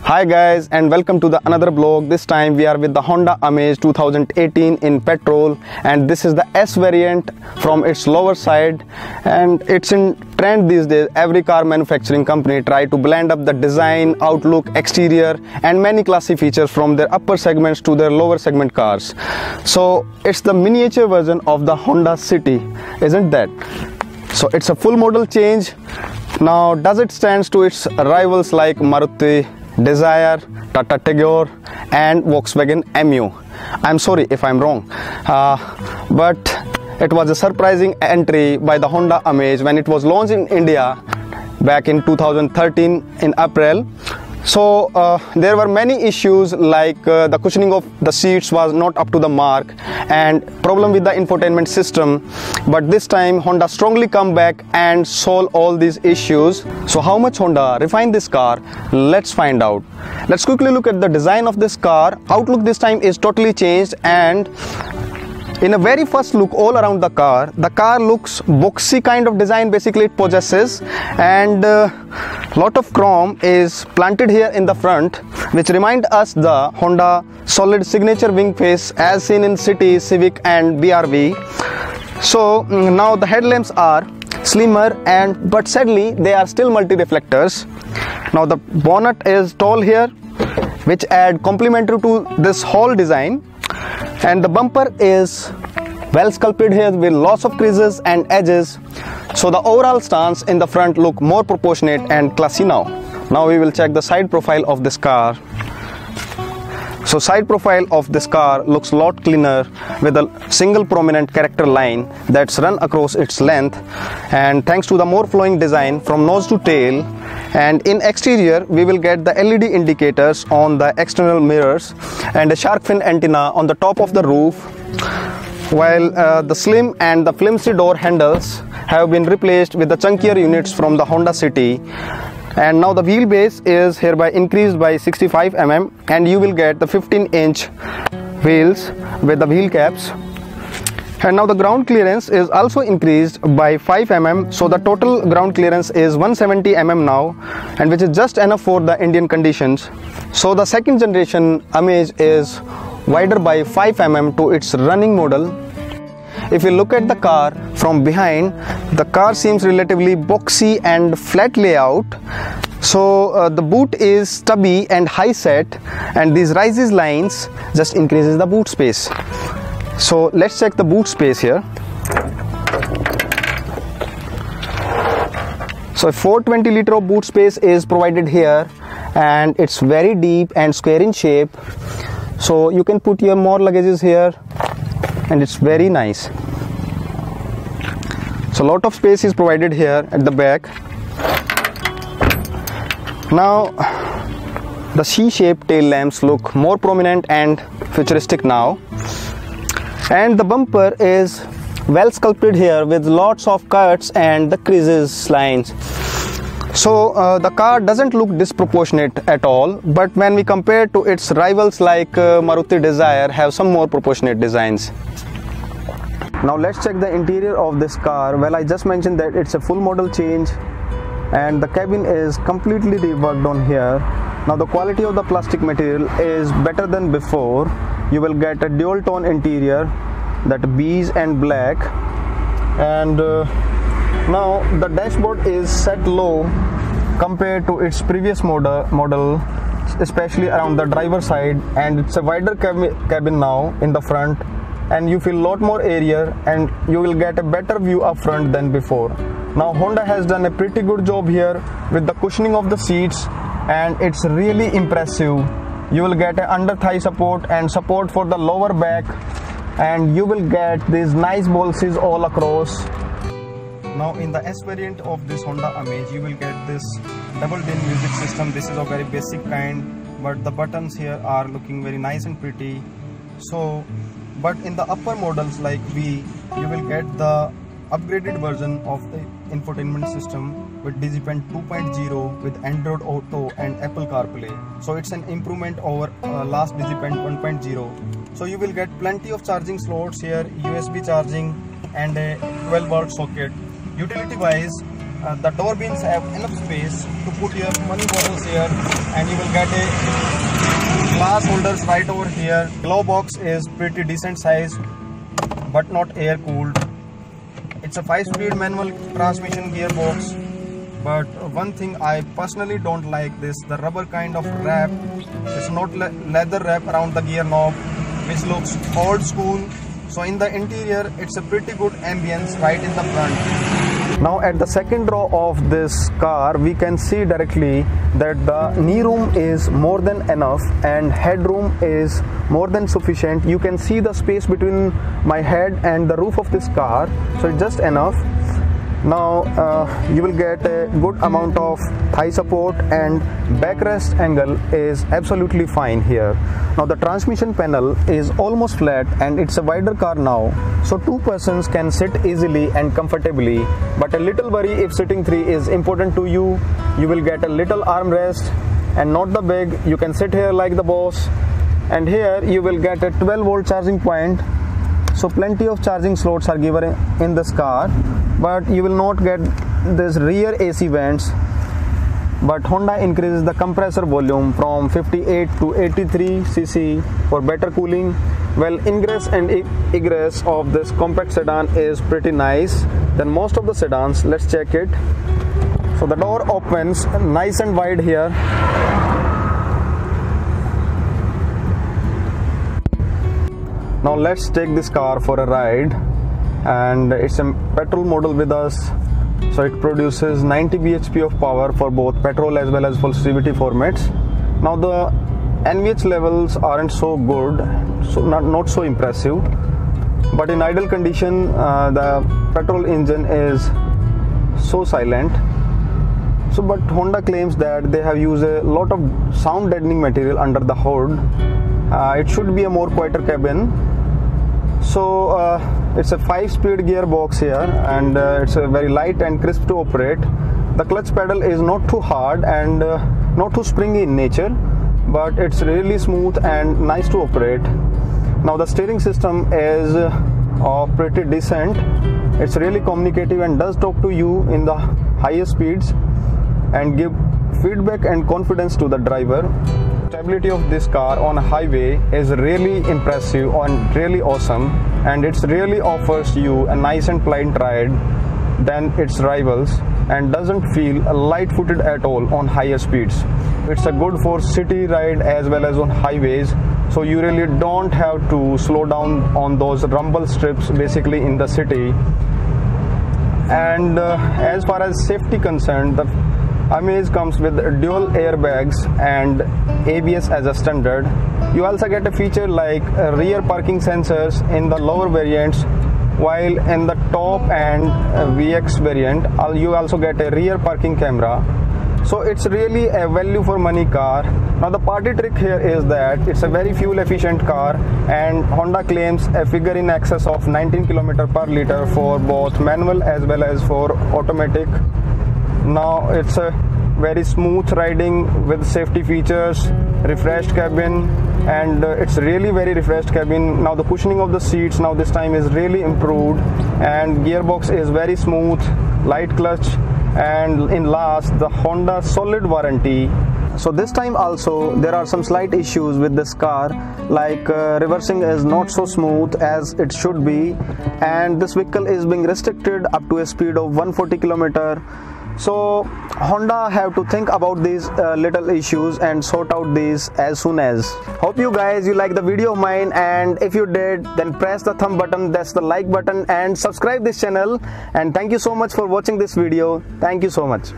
Hi guys, and welcome to the another vlog. This time we are with the Honda Amaze 2018 in Petrol, and this is the S variant from its lower side, and it's in trend these days. Every car manufacturing company try to blend up the design, outlook, exterior and many classy features from their upper segments to their lower segment cars. So it's the miniature version of the Honda City, isn't that? So it's a full model change. Now does it stand to its rivals like Maruti Dzire, Tata Tigor and Volkswagen MU? I'm sorry if I'm wrong, but it was a surprising entry by the Honda Amaze when it was launched in India back in 2013 in April. So there were many issues like the cushioning of the seats was not up to the mark and problem with the infotainment system, but this time Honda strongly come back and solve all these issues. So how much Honda refined this car? Let's find out. Let's quickly look at the design of this car. Outlook this time is totally changed, and in a very first look all around the car looks boxy kind of design basically it possesses, and lot of chrome is planted here in the front, which remind us the Honda solid signature wing face as seen in City, Civic and BRV. So now the headlamps are slimmer, but sadly they are still multi-reflectors. Now the bonnet is tall here, which add complementary to this whole design, and the bumper is well sculpted here with lots of creases and edges. So the overall stance in the front look more proportionate and classy now. Now we will check the side profile of this car. So side profile of this car looks a lot cleaner with a single prominent character line that's run across its length, and thanks to the more flowing design from nose to tail. And in exterior we will get the LED indicators on the external mirrors and a shark fin antenna on the top of the roof, while the slim and the flimsy door handles have been replaced with the chunkier units from the Honda City. And now the wheelbase is hereby increased by 65 mm, and you will get the 15-inch wheels with the wheel caps. And now the ground clearance is also increased by 5 mm, so the total ground clearance is 170 mm now, and which is just enough for the Indian conditions. So the second generation Amaze is wider by 5 mm to its running model. If you look at the car from behind, the car seems relatively boxy and flat layout. So the boot is stubby and high set, and these rises lines just increases the boot space. So let's check the boot space here. So 420 liter of boot space is provided here, and it's very deep and square in shape. So you can put your more luggages here, and it's very nice. So a lot of space is provided here at the back. Now the C-shaped tail lamps look more prominent and futuristic now, and the bumper is well sculpted here with lots of cuts and the creases lines. So the car doesn't look disproportionate at all, but when we compare to its rivals like Maruti Dzire have some more proportionate designs. Now let's check the interior of this car. Well, I just mentioned that it's a full model change, and the cabin is completely reworked on here. Now the quality of the plastic material is better than before. You will get a dual tone interior, that beige and black, and now the dashboard is set low compared to its previous model, especially around the driver side, and it's a wider cabin now in the front, and you feel a lot more area and you will get a better view up front than before. Now Honda has done a pretty good job here with the cushioning of the seats, and it's really impressive. You will get an under thigh support and support for the lower back, and you will get these nice bolsters all across. Now in the S variant of this Honda Amaze you will get this double din music system. This is a very basic kind, but the buttons here are looking very nice and pretty. So but in the upper models like V, you will get the upgraded version of the infotainment system with DigiPen 2.0 with Android Auto and Apple CarPlay. So it's an improvement over last DigiPen 1.0. So you will get plenty of charging slots here, USB charging and a 12-volt socket. Utility wise, the door bins have enough space to put your money bottles here, and you will get a glass holders right over here. Glove box is pretty decent size, but not air cooled. It's a 5-speed manual transmission gearbox, but one thing I personally don't like this, the rubber kind of wrap. It's not leather wrap around the gear knob, which looks old school. So in the interior, it's a pretty good ambience right in the front. Now at the second row of this car, we can see directly that the knee room is more than enough and headroom is more than sufficient. You can see the space between my head and the roof of this car, so it's just enough. Now you will get a good amount of thigh support, and backrest angle is absolutely fine here. Now the transmission panel is almost flat and it's a wider car now, so 2 persons can sit easily and comfortably. But a little worry if sitting 3 is important to you. You will get a little armrest and not the big. You can sit here like the boss, and here you will get a 12-volt charging point. So plenty of charging slots are given in this car, but you will not get this rear AC vents. But Honda increases the compressor volume from 58 to 83 cc for better cooling. Well, ingress and egress of this compact sedan is pretty nice than most of the sedans. Let's check it. So the door opens nice and wide here. Now let's take this car for a ride, and it's a petrol model with us, so it produces 90 bhp of power for both petrol as well as full CVT formats. Now the NVH levels aren't so good, so not so impressive, but in idle condition the petrol engine is so silent. So but Honda claims that they have used a lot of sound deadening material under the hood. It should be a more quieter cabin. So it's a 5-speed gearbox here, and it's a very light and crisp to operate. The clutch pedal is not too hard and not too springy in nature, but it's really smooth and nice to operate. Now the steering system is pretty decent. It's really communicative and does talk to you in the highest speeds and give feedback and confidence to the driver. Stability of this car on a highway is really impressive and really awesome, and it really offers you a nice and pliant ride than its rivals, and doesn't feel light-footed at all on higher speeds. It's a good for city ride as well as on highways, so you really don't have to slow down on those rumble strips basically in the city. And as far as safety concerned, the Amaze comes with dual airbags and ABS as a standard. You also get a feature like rear parking sensors in the lower variants, while in the top and VX variant you also get a rear parking camera. So it's really a value for money car. Now the party trick here is that it's a very fuel efficient car, and Honda claims a figure in excess of 19 km per liter for both manual as well as for automatic. Now it's a very smooth riding with safety features, refreshed cabin, and it's really very refreshed cabin. Now the cushioning of the seats now this time is really improved, and gearbox is very smooth, light clutch, and in last the Honda solid warranty. So this time also there are some slight issues with this car, like reversing is not so smooth as it should be, and this vehicle is being restricted up to a speed of 140 km. So Honda have to think about these little issues and sort out these as soon as. Hope you guys like the video of mine, and if you did, then press the thumb button, that's the like button, and subscribe this channel. And thank you so much for watching this video. Thank you so much.